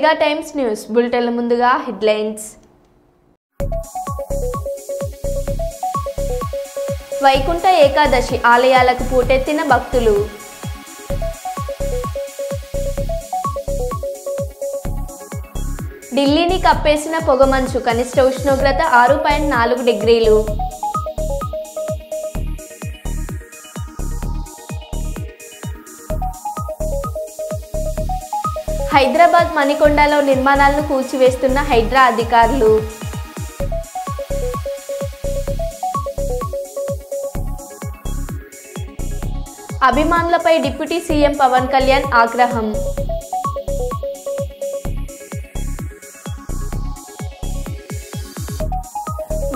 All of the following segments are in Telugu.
మెగా టైమ్స్ న్యూస్ బులెటిన్ల ముందుగా హెడ్లైన్స్. వైకుంఠ ఏకాదశి ఆలయాలకు పోటెత్తిన భక్తులు. ఢిల్లీని కప్పేసిన పొగమంచు, కనిష్ట ఉష్ణోగ్రత 6.4 డిగ్రీలు. హైదరాబాద్ మణికొండలో నిర్మాణాలను కూల్చివేస్తున్న హైడ్రా అధికారులు. అభిమానులపై డిప్యూటీ సీఎం పవన్ కళ్యాణ్ ఆగ్రహం.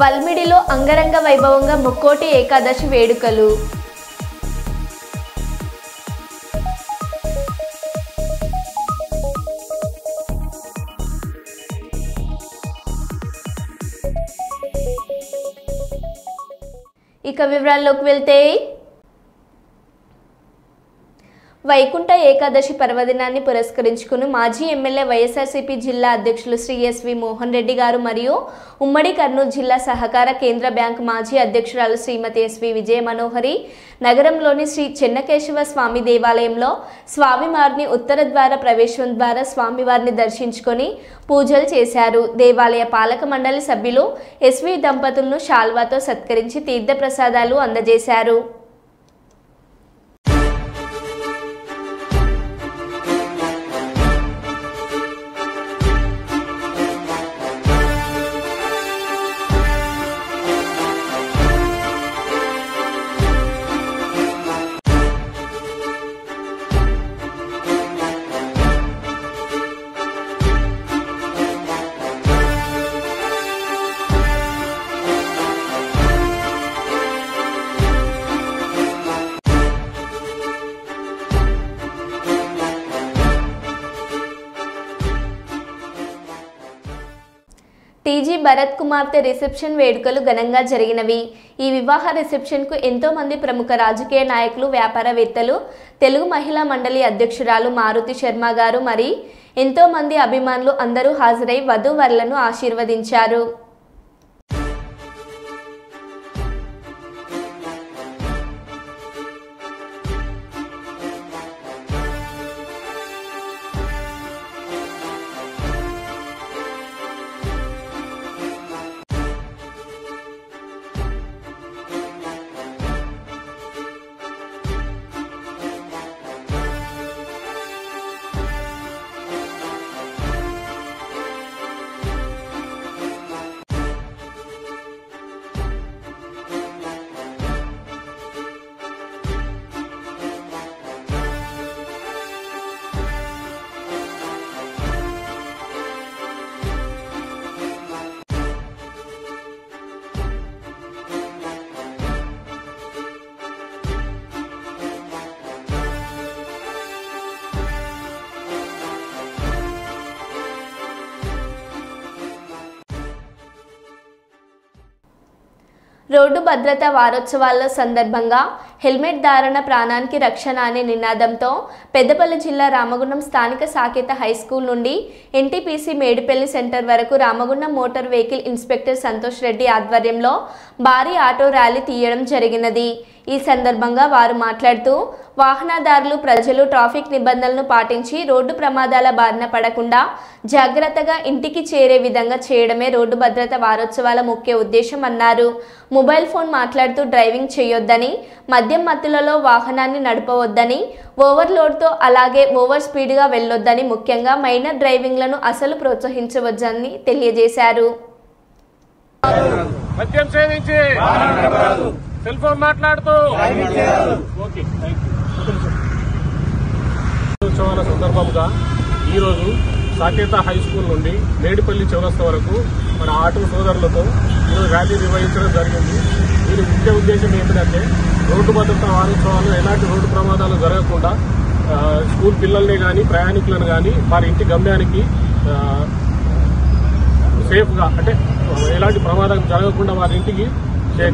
వల్మిడిలో అంగరంగ వైభవంగా ముక్కోటి ఏకాదశి వేడుకలు. ఇక వివరాల్లోకి వెళ్తే, వైకుంఠ ఏకాదశి పర్వదినాన్ని పురస్కరించుకుని మాజీ ఎమ్మెల్యే వైఎస్ఆర్సీపీ జిల్లా అధ్యక్షులు శ్రీ ఎస్వి మోహన్ రెడ్డి గారు మరియు ఉమ్మడి కర్నూలు జిల్లా సహకార కేంద్ర బ్యాంకు మాజీ అధ్యక్షురాలు శ్రీమతి ఎస్వి విజయ మనోహరి నగరంలోని శ్రీ చెన్నకేశవ స్వామి దేవాలయంలో స్వామివారిని ఉత్తర ద్వార ప్రవేశం ద్వారా స్వామివారిని దర్శించుకొని పూజలు చేశారు. దేవాలయ పాలక మండలి సభ్యులు ఎస్వి దంపతులను శాల్వాతో సత్కరించి తీర్థప్రసాదాలు అందజేశారు. టీజీ భరత్ కుమార్తె రిసెప్షన్ వేడుకలు ఘనంగా జరిగినవి. ఈ వివాహ రిసెప్షన్కు ఎంతో మంది ప్రముఖ రాజకీయ నాయకులు, వ్యాపారవేత్తలు, తెలుగు మహిళా మండలి అధ్యక్షురాలు మారుతి శర్మ గారు మరి ఎంతో మంది అభిమానులు అందరూ హాజరై వధూవరులను ఆశీర్వదించారు. రోడ్డు భద్రతా వారోత్సవాల సందర్భంగా హెల్మెట్ ధారణ ప్రాణానికి రక్షణ అనే నినాదంతో పెద్దపల్లి జిల్లా రామగుండం స్థానిక సాకేత హైస్కూల్ నుండి ఎన్టీపీసీ మేడిపల్లి సెంటర్ వరకు Ramagundam motor vehicle inspector Santosh Reddy ఆధ్వర్యంలో భారీ ఆటో ర్యాలీ తీయడం జరిగినది. ఈ సందర్భంగా వారు మాట్లాడుతూ వాహనదారులు ప్రజలు ట్రాఫిక్ నిబంధనలను పాటించి రోడ్డు ప్రమాదాల బారిన పడకుండా జాగ్రత్తగా ఇంటికి చేరే విధంగా చేయడమే రోడ్డు భద్రత వారోత్సవాల ముఖ్య ఉద్దేశం అన్నారు. మొబైల్ ఫోన్ మాట్లాడుతూ డ్రైవింగ్ చేయొద్దని, మద్యం మత్తులలో వాహనాన్ని నడపవద్దని, ఓవర్లోడ్తో అలాగే ఓవర్ స్పీడ్గా వెళ్ళొద్దని, ముఖ్యంగా మైనర్ డ్రైవింగ్లను అసలు ప్రోత్సహించవద్దని తెలియజేశారు. సెల్ ఫోన్ మాట్లాడుతూ ఉత్సవాల సందర్భంగా ఈరోజు సాకేత హై స్కూల్ నుండి మేడిపల్లి చౌరస్తా వరకు మన ఆటో సోదరులతో ఈరోజు ర్యాలీ నిర్వహించడం జరిగింది. దీని ముఖ్య ఉద్దేశం ఏంటంటే రోడ్డు భద్రతా వారోత్సవాలు ఎలాంటి రోడ్డు ప్రమాదాలు జరగకుండా స్కూల్ పిల్లల్ని కానీ ప్రయాణికులను కానీ వారి ఇంటి గమ్యానికి సేఫ్గా అంటే ఎలాంటి ప్రమాదం జరగకుండా వారి ఇంటికి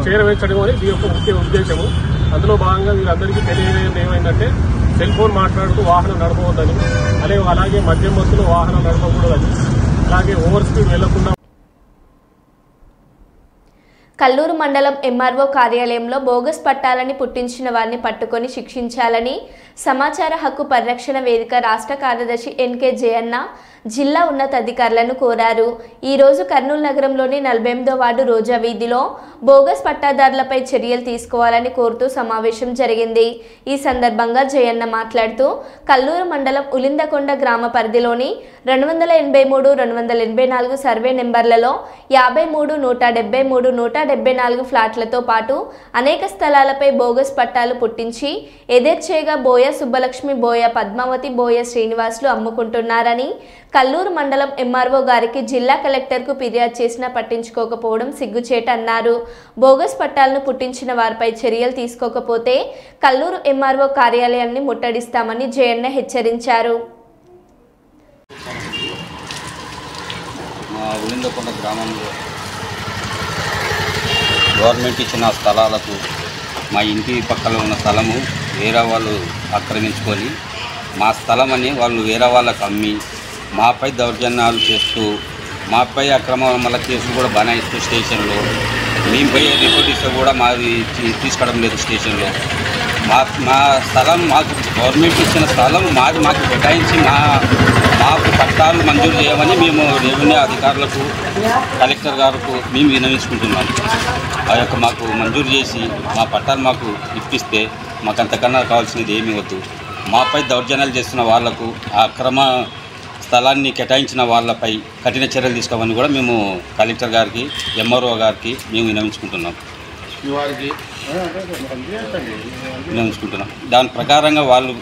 చేరవేర్చడం అనేది ఈ యొక్క ముఖ్య ఉద్దేశము. అందులో భాగంగా వీరందరికీ తెలియజేయడం ఏమైందంటే సెల్ ఫోన్ మాట్లాడుతూ వాహనం నడపవద్దని, అలాగే మద్యం మత్తులో వాహనం నడపకూడదని, అలాగే ఓవర్ స్పీడ్ వెళ్లకుండా. కల్లూరు మండలం ఎంఆర్ఓ కార్యాలయంలో బోగస్ పట్టాలని పుట్టించిన వారిని పట్టుకొని శిక్షించాలని సమాచార హక్కు పరిరక్షణ వేదిక రాష్ట్ర కార్యదర్శి ఎన్కే జయన్న జిల్లా ఉన్నతాధికారులను కోరారు. ఈరోజు కర్నూలు నగరంలోని 48వ వార్డు రోజా వీధిలో బోగస్ పట్టాదారులపై చర్యలు తీసుకోవాలని కోరుతూ సమావేశం జరిగింది. ఈ సందర్భంగా జయన్న మాట్లాడుతూ కల్లూరు మండలం ఉలిందకొండ గ్రామ పరిధిలోని 283, 284 సర్వే నెంబర్లలో 53, 173, 174 ఫ్లాట్లతో పాటు అనేక స్థలాలపై బోగస్ పట్టాలు పుట్టించి ఎదేచ్ఛేగా బోయ సుబ్బలక్ష్మి, బోయ పద్మావతి, బోయ శ్రీనివాసులు అమ్ముకుంటున్నారని కల్లూరు మండలం ఎంఆర్ఓ గారికి జిల్లా కలెక్టర్కు ఫిర్యాదు చేసినా పట్టించుకోకపోవడం సిగ్గుచేటన్నారు. బోగస్ పట్టాలను పుట్టించిన వారిపై చర్యలు తీసుకోకపోతే కల్లూరు ఎంఆర్ఓ కార్యాలయాన్ని ముట్టడిస్తామని జయన్న హెచ్చరించారు. ఉలిందకొండ గ్రామంలో గవర్నమెంట్ ఇచ్చిన స్థలాలకు మా ఇంటి పక్కన ఉన్న స్థలము వేరే వాళ్ళు ఆక్రమించుకొని మా స్థలం అని వాళ్ళు వేరే వాళ్ళకు అమ్మి మాపై దౌర్జన్యాలు చేస్తూ మాపై అక్రమాల కేసులు కూడా బనాయిస్తూ స్టేషన్లో మేము పోయి రిపోర్ట్ ఇస్తే కూడా మాది తీసుకోవడం లేదు. స్టేషన్లో మా స్థలం మాకు గవర్నమెంట్ ఇచ్చిన స్థలం మాకు కేటాయించి మాకు పట్టాలు మంజూరు చేయమని మేము రెవెన్యూ అధికారులకు, కలెక్టర్ గారికి మేము విన్నవించుకుంటున్నాం. ఆ యొక్క మాకు మంజూరు చేసి మా పట్టాలు మాకు ఇప్పిస్తే మాకు అంతకన్నా కావాల్సినది ఏమీ వద్దు. మాపై దౌర్జన్యాలు చేస్తున్న వాళ్లకు, ఆ అక్రమ స్థలాన్ని కేటాయించిన వాళ్ళపై కఠిన చర్యలు తీసుకోమని కూడా మేము కలెక్టర్ గారికి, ఎంఆర్ఓ గారికి మేము విన్నవించుకుంటున్నాం. దాని ప్రకారంగా వాళ్ళు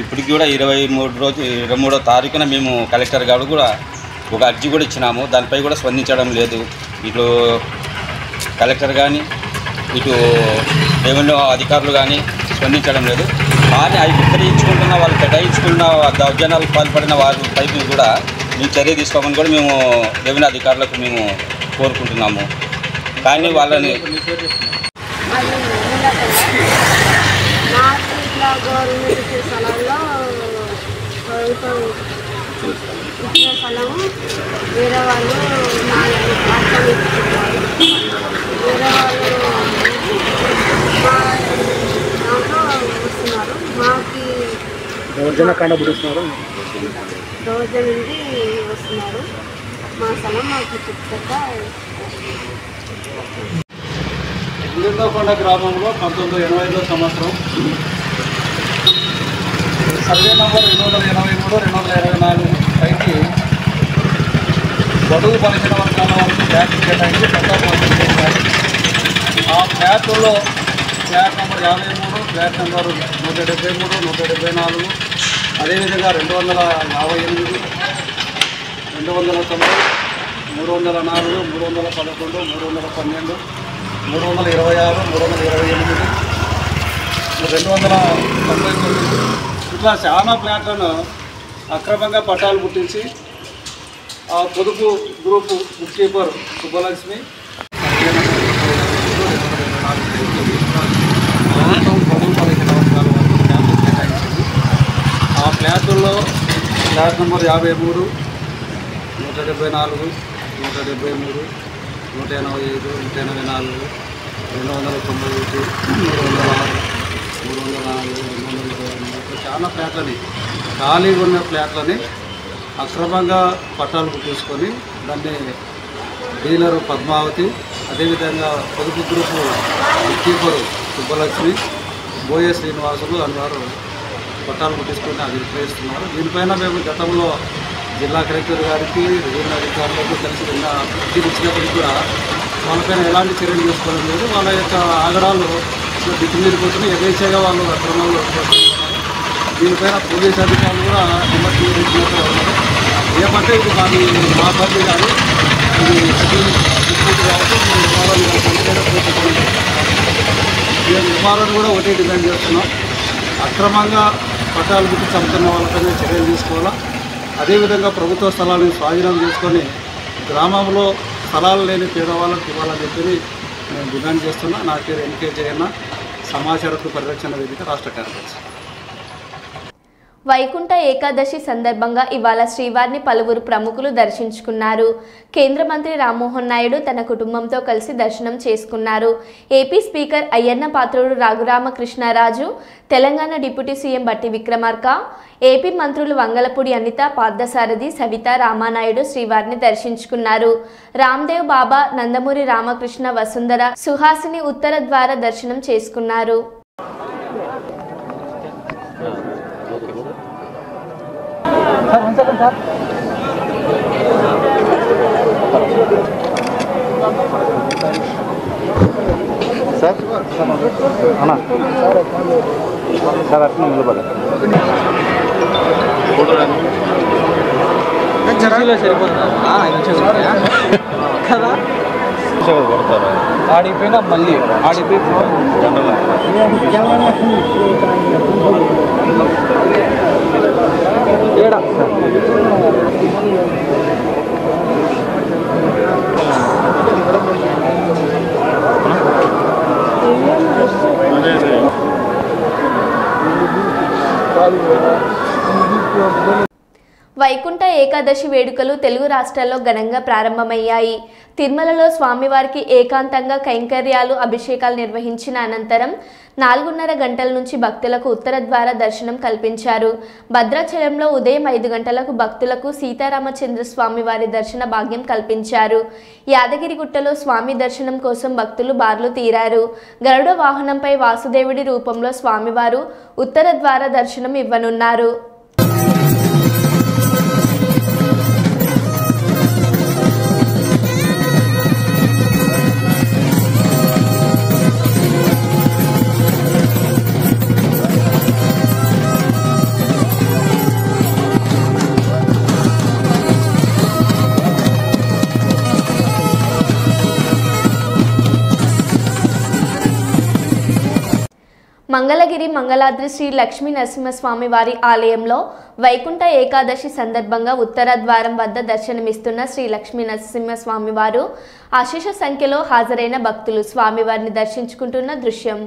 ఇప్పటికి కూడా 23వ తారీఖున మేము కలెక్టర్ గారు కూడా ఒక అర్జీ కూడా ఇచ్చినాము. దానిపై కూడా స్పందించడం లేదు. ఇటు కలెక్టర్ కానీ ఇటు రెవెన్యూ అధికారులు కానీ స్పందించడం లేదు. కానీ అవి విక్రయించుకుంటున్న వాళ్ళు కేటాయించుకున్న దౌర్జన్యాలకు పాల్పడిన వారిపై కూడా మేము చర్య తీసుకోమని కూడా మేము రెవెన్యూ అధికారులకు మేము కోరుకుంటున్నాము. కానీ వాళ్ళని గవర్నమెంట్ స్థలంలో ప్రభుత్వం ఇచ్చిన స్థలము వేరే వాళ్ళు ఆక్రమించుకుంటారు. వేరే వాళ్ళు మా దాంట్లో వస్తున్నారు. మాకు రోజు నుండి వస్తున్నారు. మా స్థలం మాకు చుట్టుపక్క. ఉలిందకొండ గ్రామంలో 1985వ సంవత్సరం సర్వే నంబర్ 283, 224 పైకి బడుగు బలహీన వర్గాల వరకు ఫ్లాట్లు కేటాయించి పట్టాలు మంజూరు చేశారు. ఆ ఫ్లాట్లలో ఫ్లాట్ నెంబర్ 53, ఫ్లాట్ నెంబర్ 173, 174, అదేవిధంగా 258, 290, 304, 311, 312, 326, 328, 299 ఇట్లా చాలా ఫ్లాట్లను అక్రమంగా పట్టాలు పుట్టించి ఆ పొదుపు గ్రూపు బుక్ కీపర్ సుబ్బలక్ష్మి ఆ ఫ్లాట్లలో ఫ్లాట్ నెంబర్ 53, 174, 173, 185, 184, 291, 306, 304, 224 చాలా ఫ్లాట్లని, ఖాళీగా ఉన్న ఫ్లాట్లని అక్రమంగా పట్టాలు తీసుకొని దాన్ని డీలరు పద్మావతి, అదేవిధంగా పొదుపు గ్రూపు కీపరు సుబ్బలక్ష్మి, బోయ శ్రీనివాసులు అని వారు పట్టాలు తీసుకొని అది విక్రయిస్తున్నారు. దీనిపైన మేము గతంలో జిల్లా కలెక్టర్ గారికి, రెవెన్యూ అధికారులకు కలిసి ఇచ్చినప్పటికీ కూడా వాళ్ళపైన ఎలాంటి చర్యలు తీసుకోవడం లేదు. వాళ్ళ యొక్క ఆగడాలు దిక్కుమీరిపోతున్నాయి. యథేచ్ఛగా వాళ్ళు అక్రమాలు చేస్తున్నారు. దీనిపైన పోలీస్ అధికారులు కూడా విమర్శించినట్టు ఉన్నారు. ఏమంటే ఇది మా పరిధి కాదు, ఇది కాబట్టి నివారణ కూడా ఒకటే డిమాండ్ చేస్తున్నాం. అక్రమంగా పట్టాలు గుర్తి చంపుతున్న వాళ్ళపైన చర్యలు తీసుకోవాలా. అదేవిధంగా ప్రభుత్వ స్థలాలను స్వాధీనం చేసుకొని గ్రామంలో స్థలాలు లేని పేదవాళ్ళకి ఇవ్వాలని చెప్పి నేను డిమాండ్ చేస్తున్నా. నా పేరు ఎన్కే జయన్న, సమాచార హక్కు పరిరక్షణ వేదిక రాష్ట్ర కార్యదర్శి. వైకుంఠ ఏకాదశి సందర్భంగా ఇవాళ శ్రీవారిని పలువురు ప్రముఖులు దర్శించుకున్నారు. కేంద్ర మంత్రి రామ్మోహన్ నాయుడు తన కుటుంబంతో కలిసి దర్శనం చేసుకున్నారు. AP speaker Ayyanna Patrudu Raghuramakrishnaraju, Telangana deputy CM బట్టి విక్రమార్క, ఏపీ మంత్రులు వంగలపూడి అనిత, పార్థసారథి, సవిత, రామానాయుడు శ్రీవారిని దర్శించుకున్నారు. రామ్దేవ్ బాబా, నందమూరి రామకృష్ణ, వసుంధర, సుహాసిని ఉత్తర ద్వార దర్శనం చేసుకున్నారు. ఆడిపోయినా మళ్ళీ ఆడిపోయి వైకుంఠ ఏకాదశి వేడుకలు తెలుగు రాష్ట్రాల్లో ఘనంగా ప్రారంభమయ్యాయి. తిరుమలలో స్వామివారికి ఏకాంతంగా కైంకర్యాలు, అభిషేకాలు నిర్వహించిన అనంతరం 4:30 గంటల నుంచి భక్తులకు ఉత్తర ద్వార దర్శనం కల్పించారు. భద్రాచలంలో ఉదయం 5 గంటలకు భక్తులకు సీతారామచంద్ర స్వామి వారి దర్శన భాగ్యం కల్పించారు. యాదగిరిగుట్టలో స్వామి దర్శనం కోసం భక్తులు బార్లు తీరారు. గరుడ వాహనంపై వాసుదేవుడి రూపంలో స్వామివారు ఉత్తర ద్వార దర్శనం ఇవ్వనున్నారు. మంగళగిరి మంగళాద్రి శ్రీ లక్ష్మీ నరసింహస్వామి వారి ఆలయంలో వైకుంఠ ఏకాదశి సందర్భంగా ఉత్తర ద్వారం వద్ద దర్శనమిస్తున్న శ్రీ లక్ష్మీ నరసింహస్వామి వారు అశేష సంఖ్యలో హాజరైన భక్తులు స్వామివారిని దర్శించుకుంటున్న దృశ్యం.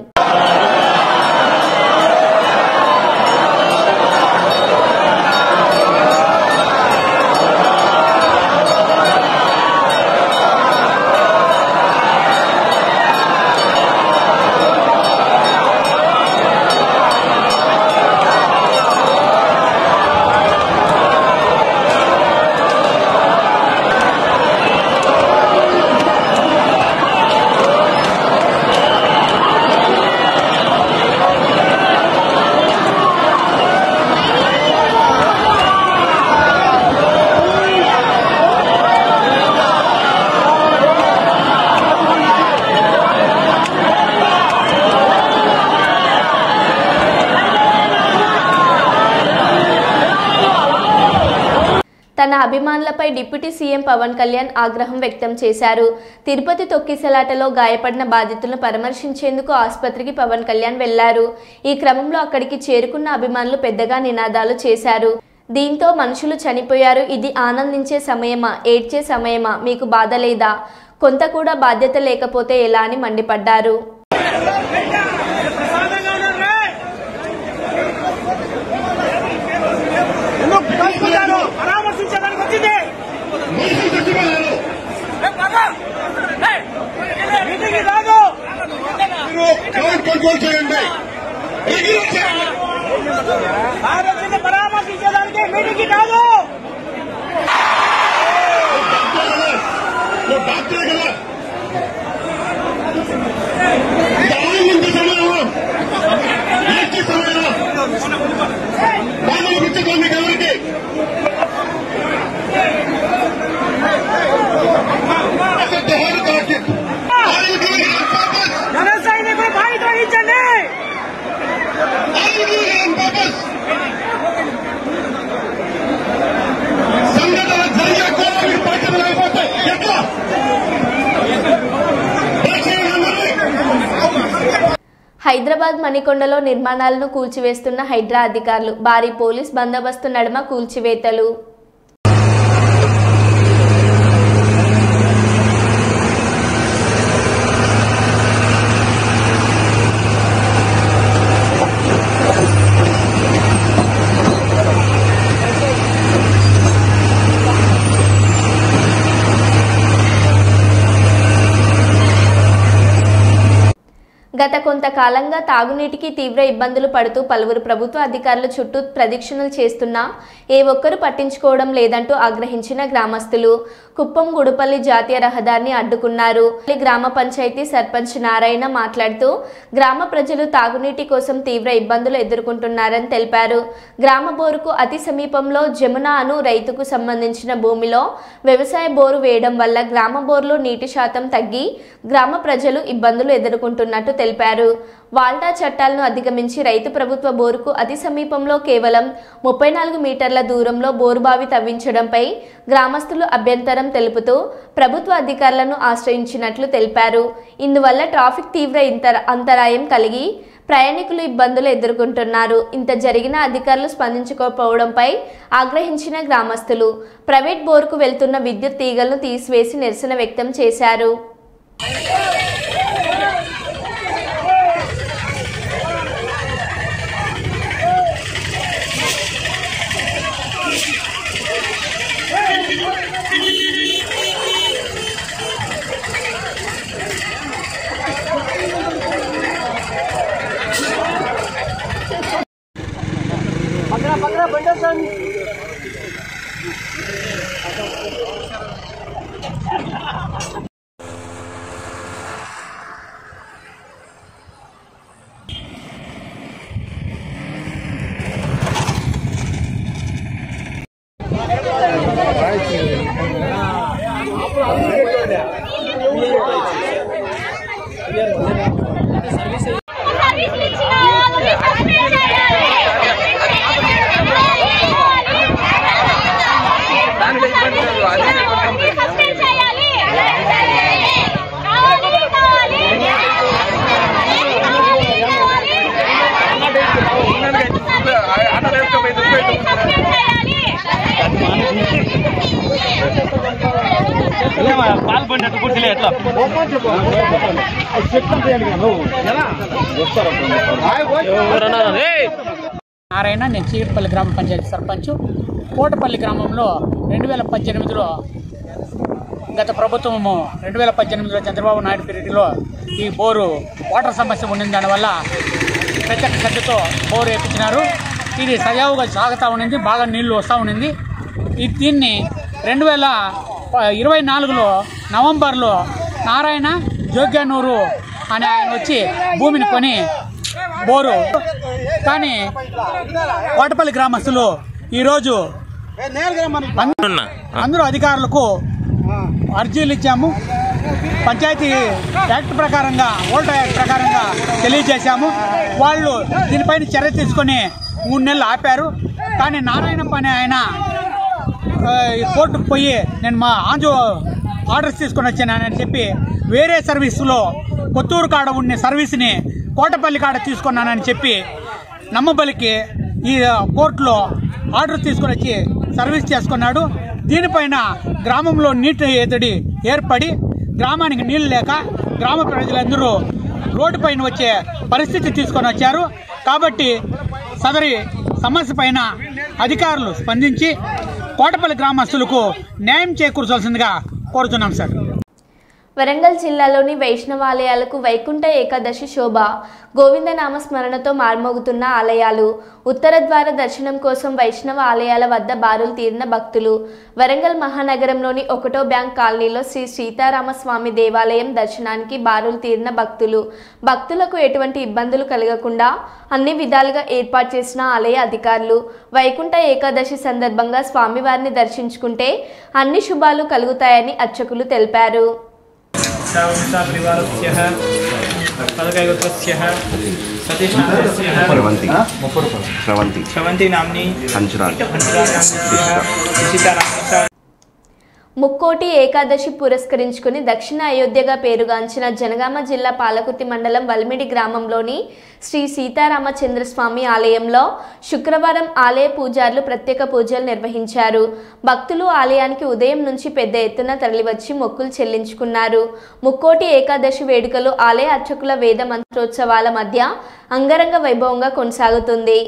తన అభిమానులపై డిప్యూటీ సీఎం పవన్ కళ్యాణ్ ఆగ్రహం వ్యక్తం చేశారు. తిరుపతి తొక్కిసలాటలో గాయపడిన బాధితులను పరామర్శించేందుకు ఆసుపత్రికి పవన్ కళ్యాణ్ వెళ్లారు. ఈ క్రమంలో అక్కడికి చేరుకున్న అభిమానులు పెద్దగా నినాదాలు చేశారు. దీంతో మనుషులు చనిపోయారు, ఇది ఆనందించే సమయమా, ఏడ్చే సమయమా, మీకు బాధ లేదా, కొంత కూడా బాధ్యత లేకపోతే ఎలా అని మండిపడ్డారు. పరామర్శించడానికి మీటింగ్ కాదు. జన సైనికులు బాధ్యత వహించండి. హైదరాబాద్ మణికొండలో నిర్మాణాలను కూల్చివేస్తున్న హైడ్రా అధికారులు, భారీ పోలీస్ బందోబస్తు నడుమ కూల్చివేతలు. గత కొంతకాలంగా తాగునీటికి తీవ్ర ఇబ్బందులు పడుతూ పలువురు ప్రభుత్వ అధికారుల చుట్టూ ప్రదక్షిణలు చేస్తున్నా ఏ ఒక్కరూ పట్టించుకోవడం లేదంటూ ఆగ్రహించిన గ్రామస్తులు కుప్పం గుడుపల్లి జాతీయ రహదారిని అడ్డుకున్నారు. గ్రామ పంచాయతీ సర్పంచ్ నారాయణ మాట్లాడుతూ గ్రామ ప్రజలు తాగునీటి కోసం తీవ్ర ఇబ్బందులు ఎదుర్కొంటున్నారని తెలిపారు. గ్రామ బోరుకు అతి సమీపంలో జమున అను రైతుకు సంబంధించిన భూమిలో వ్యవసాయ బోరు వేయడం వల్ల గ్రామ బోరులో నీటి శాతం తగ్గి గ్రామ ప్రజలు ఇబ్బందులు ఎదుర్కొంటున్నట్టు తెలిపారు. వాల్టా చట్టాలను అధిగమించి రైతు ప్రభుత్వ బోరుకు అతి సమీపంలో కేవలం 34 మీటర్ల దూరంలో బోరుబావి తవ్వించడంపై గ్రామస్తులు అభ్యంతరం తెలుపుతూ ప్రభుత్వ అధికారులను ఆశ్రయించినట్లు తెలిపారు. ఇందువల్ల ట్రాఫిక్ తీవ్ర అంతరాయం కలిగి ప్రయాణికులు ఇబ్బందులు ఎదుర్కొంటున్నారు. ఇంత జరిగిన అధికారులు స్పందించకపోవడంపై ఆగ్రహించిన గ్రామస్తులు ప్రైవేట్ బోరుకు వెళ్తున్న విద్యుత్ తీగలను తీసివేసి నిరసన వ్యక్తం చేశారు. నారాయణ, నేను చీకటిపల్లి గ్రామ పంచాయతీ సర్పంచ్. కోటపల్లి గ్రామంలో 2018లో గత ప్రభుత్వము 2018లో చంద్రబాబు నాయుడు పీరియడ్లో ఈ బోరు వాటర్ సమస్య ఉండింది. దానివల్ల ప్రత్యేక శ్రద్ధతో బోరు వేయించినారు. ఇది సజావుగా సాగుతూ ఉండింది, బాగా నీళ్లు వస్తూ ఉండింది. దీన్ని 2024లో నవంబర్లో నారాయణ జోగ్యానూరు అని ఆయన వచ్చి భూమిని కొని బోరు, కానీ కోటపల్లి గ్రామస్తులు ఈరోజు అందరూ అధికారులకు అర్జీలు ఇచ్చాము. పంచాయతీ యాక్ట్ ప్రకారంగా, ఓల్డ్ యాక్ట్ ప్రకారంగా తెలియజేశాము. వాళ్ళు దీనిపైన చర్య తీసుకొని 3 నెలలు ఆపారు. కానీ నారాయణ పని ఆయన కోర్టుకు పోయి నేను మా ఆంజో ఆర్డర్స్ తీసుకొని వచ్చానని చెప్పి వేరే సర్వీసులో కొత్తూరు కాడ ఉన్న సర్వీస్ని కోటపల్లి కాడ తీసుకున్నానని చెప్పి నమ్మబలికి ఈ కోర్టులో ఆర్డర్ తీసుకొని వచ్చి సర్వీస్ చేసుకున్నాడు. దీనిపైన గ్రామంలో నీటి ఎద్దడి ఏర్పడి గ్రామానికి నీళ్లు లేక గ్రామ ప్రజలందరూ రోడ్డు పైన వచ్చే పరిస్థితి తీసుకొని వచ్చారు. కాబట్టి సదరి సమస్య పైన అధికారులు స్పందించి కోటపల్లి గ్రామస్తులకు న్యాయం చేకూర్చాల్సిందిగా కోరుతున్నాం సార్. వరంగల్ జిల్లాలోని వైష్ణవాలయాలకు వైకుంఠ ఏకాదశి శోభ గోవిందనామ స్మరణతో మార్మోగుతున్న ఆలయాలు. ఉత్తర ద్వార దర్శనం కోసం వైష్ణవ ఆలయాల వద్ద బారులు తీరిన భక్తులు. వరంగల్ మహానగరంలోని 1వ బ్యాంక్ కాలనీలో శ్రీ సీతారామస్వామి దేవాలయం దర్శనానికి బారులు తీరిన భక్తులు. భక్తులకు ఎటువంటి ఇబ్బందులు కలగకుండా అన్ని విధాలుగా ఏర్పాటు చేసిన ఆలయ అధికారులు వైకుంఠ ఏకాదశి సందర్భంగా స్వామివారిని దర్శించుకుంటే అన్ని శుభాలు కలుగుతాయని అర్చకులు తెలిపారు. ముక్కోటి ఏకాదశి పురస్కరించుకుని దక్షిణ అయోధ్యగా పేరుగాంచిన జనగామ జిల్లా పాలకుర్తి మండలం వల్మిడి గ్రామంలోని శ్రీ సీతారామచంద్రస్వామి ఆలయంలో శుక్రవారం ఆలయ పూజారులు ప్రత్యేక పూజలు నిర్వహించారు. భక్తులు ఆలయానికి ఉదయం నుంచి పెద్ద ఎత్తున తరలివచ్చి మొక్కులు చెల్లించుకున్నారు. ముక్కోటి ఏకాదశి వేడుకలు ఆలయ అర్చకుల వేద మంత్రోత్సవాల మధ్య అంగరంగ వైభవంగా కొనసాగుతుంది.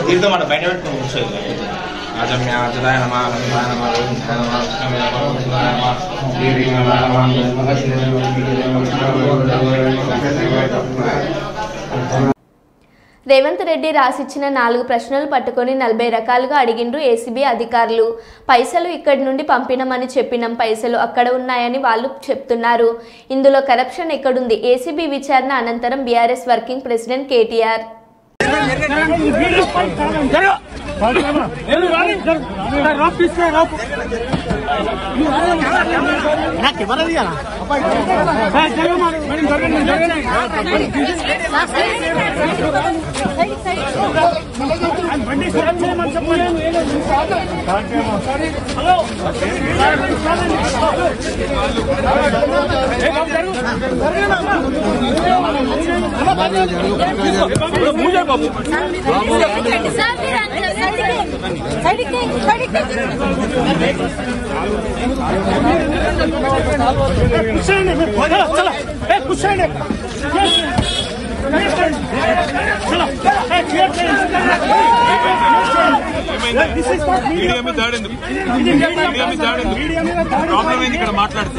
తీర్థం అక్కడ బయట పెట్టుకుని కూర్చోదు అజమ్యాజదాయ నమ నందాయ నమ రోహితాయ నమ కృష్ణాయ నమ. రేవంత్ రెడ్డి రాసిచ్చిన 4 ప్రశ్నలు పట్టుకొని 40 రకాలుగా అడిగిండ్రు ఏసీబీ అధికారులు. పైసలు ఇక్కడి నుండి పంపినమని చెప్పినాం, పైసలు అక్కడ ఉన్నాయని వాళ్ళు చెప్తున్నారు. ఇందులో కరప్షన్ ఎక్కడుంది? ఏసీబీ విచారణ అనంతరం BRS working president KTR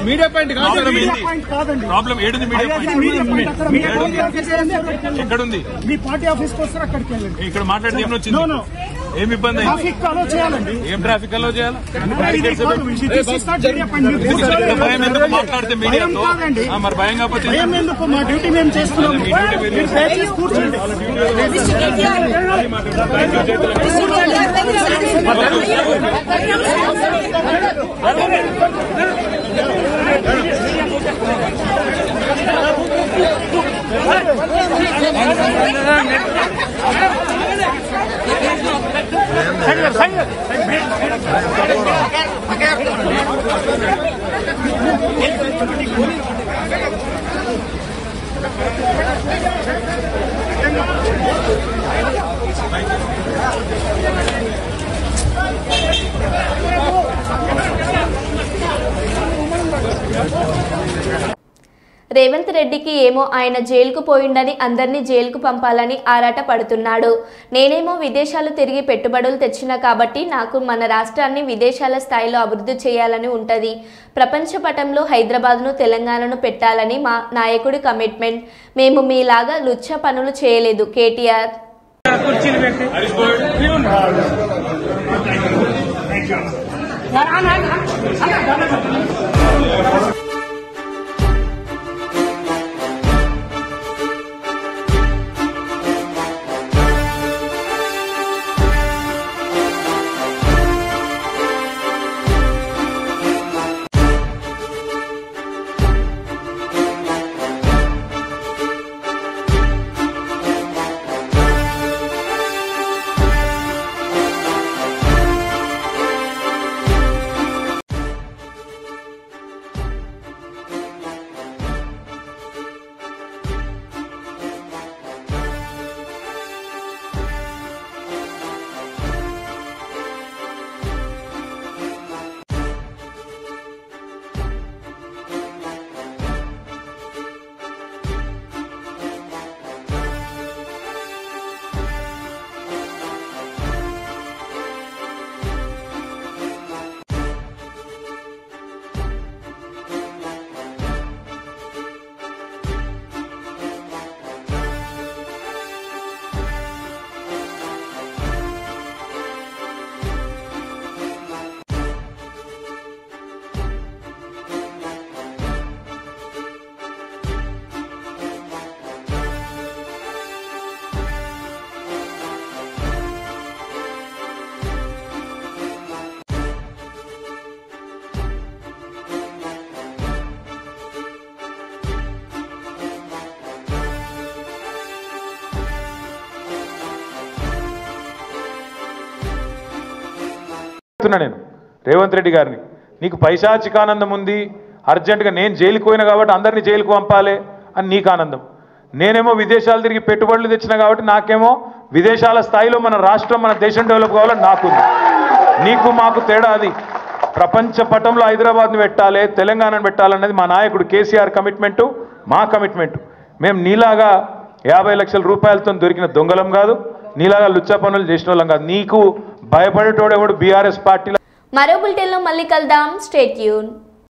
media point problem ఏడుంది? ఎక్కడుంది? మీ పార్టీ ఆఫీస్కి వస్తారు, అక్కడికి వెళ్ళండి. ఇక్కడ మాట్లాడితే ఏం వచ్చింది? ఏం ఇబ్బంది? ట్రాఫిక్ అలో చేయాలండి. ఏం ట్రాఫిక్ అలో చేయాలి? భయం ఎందుకు మాట్లాడితే మీడియాతో? మరి భయం కాకపోతే భయం ఎందుకు? మా డ్యూటీ మేము చేస్తున్నాము. కూర్చోండి. రేవంత్ రెడ్డికి ఏమో ఆయన జైలుకు పోయిండని అందరినీ జైలుకు పంపాలని ఆరాట పడుతున్నాడు. నేనేమో విదేశాలు తిరిగి పెట్టుబడులు తెచ్చినా కాబట్టి నాకు మన రాష్ట్రాన్ని విదేశాల స్థాయిలో అభివృద్ధి చేయాలని ఉంటది. ప్రపంచ పటంలో హైదరాబాద్ను తెలంగాణను పెట్టాలని మా నాయకుడి కమిట్మెంట్. మేము మీలాగా లుచ్చ పనులు చేయలేదు. కేటీఆర్ అడుగుతున్నా నేను రేవంత్ రెడ్డి గారిని, నీకు పైశాచికానందం ఉంది, అర్జెంటుగా నేను జైలుకు పోయినా కాబట్టి అందరినీ జైలుకు పంపాలి అని నీకు ఆనందం, నేనేమో విదేశాలు తిరిగి పెట్టుబడులు తెచ్చినా కాబట్టి నాకేమో విదేశాల స్థాయిలో మన రాష్ట్రం మన దేశం డెవలప్ కావాలని నాకుంది. నీకు మాకు తేడా అది. ప్రపంచ పటంలో హైదరాబాద్ని పెట్టాలి, తెలంగాణను పెట్టాలన్నది మా నాయకుడు కేసీఆర్ కమిట్మెంటు, మా కమిట్మెంటు. మేము నీలాగా 50 లక్షల రూపాయలతో దొరికిన దొంగలం కాదు, నీలాగా లుచ్చా పనులు చేసిన వాళ్ళం కాదు. నీకు భయపడేటోడు ఎవడు బీఆర్ఎస్ పార్టీలో. మరో బులెటిన్లో మళ్ళీ కలుద్దాం. Stay tune.